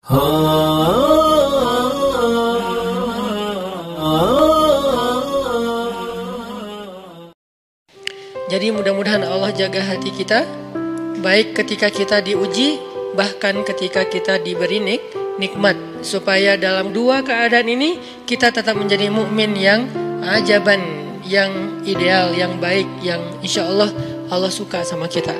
Jadi mudah-mudahan Allah jaga hati kita, baik ketika kita diuji, bahkan ketika kita diberi nikmat, supaya dalam dua keadaan ini kita tetap menjadi mukmin yang ajaban, yang ideal, yang baik, yang insya Allah Allah suka sama kita.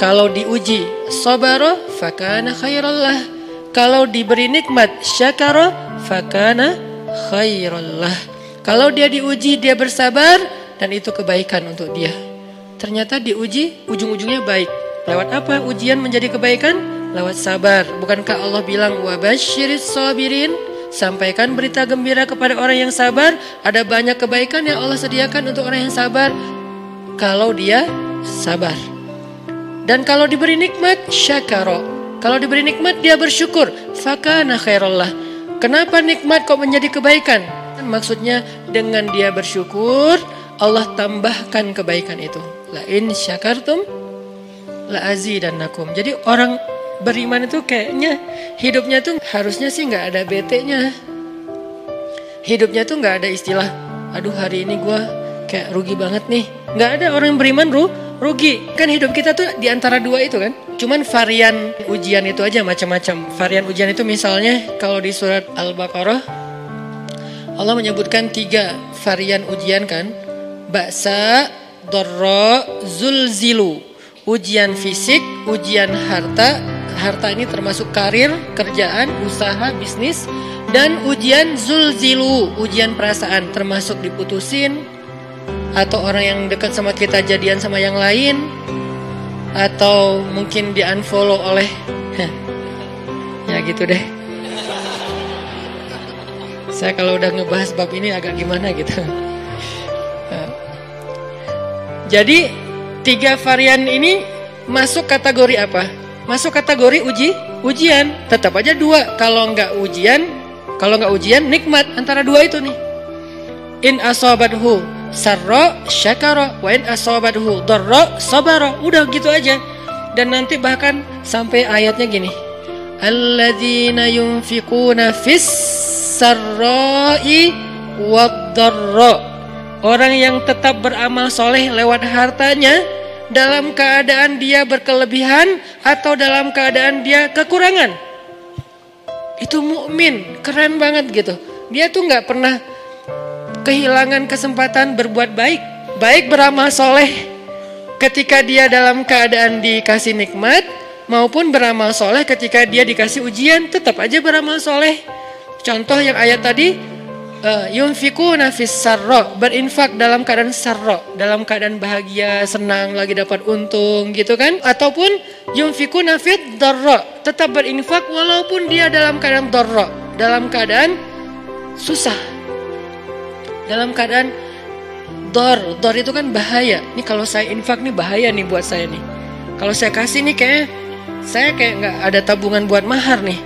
Kalau diuji sabara fakana khairallah, kalau diberi nikmat syakara fakana khairallah. Kalau dia diuji dia bersabar dan itu kebaikan untuk dia. Ternyata diuji ujung-ujungnya baik. Lewat apa ujian menjadi kebaikan? Lewat sabar. Bukankah Allah bilang wabasyiris sabirin? Sampaikan berita gembira kepada orang yang sabar. Ada banyak kebaikan yang Allah sediakan untuk orang yang sabar kalau dia sabar. Dan kalau diberi nikmat syakara, kalau diberi nikmat dia bersyukur, fakana khairallah. Kenapa nikmat kok menjadi kebaikan? Maksudnya dengan dia bersyukur Allah tambahkan kebaikan itu. La in syakartum la azidannakum. Jadi orang beriman itu kayaknya hidupnya tuh harusnya sih nggak ada bete-nya. Hidupnya tuh nggak ada istilah, aduh hari ini gue kayak rugi banget nih. Nggak ada orang yang beriman rugi. Kan hidup kita tuh di antara dua itu kan. Cuman varian ujian itu aja macam-macam. Varian ujian itu misalnya kalau di surat Al-Baqarah Allah menyebutkan 3 varian ujian kan. Ba'sa, dharra, zulzilu. Ujian fisik, ujian harta. Harta ini termasuk karir, kerjaan, usaha, bisnis. Dan ujian zulzilu, ujian perasaan, termasuk diputusin, atau orang yang dekat sama kita jadian sama yang lain, atau mungkin di unfollow oleh ya gitu deh. Saya kalau udah ngebahas bab ini agak gimana gitu. Jadi 3 varian ini masuk kategori apa? Masuk kategori ujian. Tetap aja 2. Kalau nggak ujian nikmat. Antara 2 itu nih. In asabathu sarra syakara wa in asabathu dharra sabara. Udah gitu aja. Dan nanti bahkan sampai ayatnya gini. Alladzina yunfiquna fis sarra'i wad dharra. Orang yang tetap beramal soleh lewat hartanya dalam keadaan dia berkelebihan atau dalam keadaan dia kekurangan. Itu mukmin, keren banget gitu. Dia tuh nggak pernah kehilangan kesempatan berbuat baik. Baik beramal soleh ketika dia dalam keadaan dikasih nikmat, maupun beramal soleh ketika dia dikasih ujian, tetap aja beramal soleh. Contoh yang ayat tadi, yunfikuna fis sarra, berinfak dalam keadaan sarra, dalam keadaan bahagia, senang, lagi dapat untung gitu kan. Ataupun yunfikuna fid dharra, tetap berinfak walaupun dia dalam keadaan dharra, dalam keadaan susah, dalam keadaan dor itu kan bahaya. Nih kalau saya infak nih bahaya nih buat saya nih. Kalau saya kasih nih saya kayak nggak ada tabungan buat mahar nih.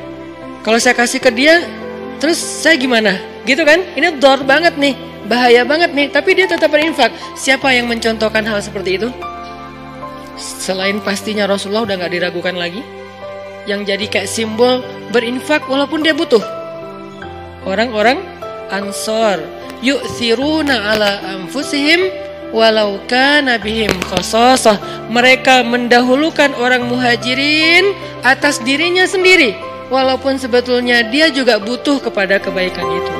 Kalau saya kasih ke dia, terus saya gimana? Gitu kan? Ini dor banget nih, bahaya banget nih. Tapi dia tetap berinfak. Siapa yang mencontohkan hal seperti itu? Selain pastinya Rasulullah, udah gak diragukan lagi. Yang jadi kayak simbol berinfak walaupun dia butuh. Orang-orang Ansor, yu'thiruna ala anfusihim walau kana bihim khasasah. Mereka mendahulukan orang muhajirin atas dirinya sendiri, walaupun sebetulnya dia juga butuh kepada kebaikan itu.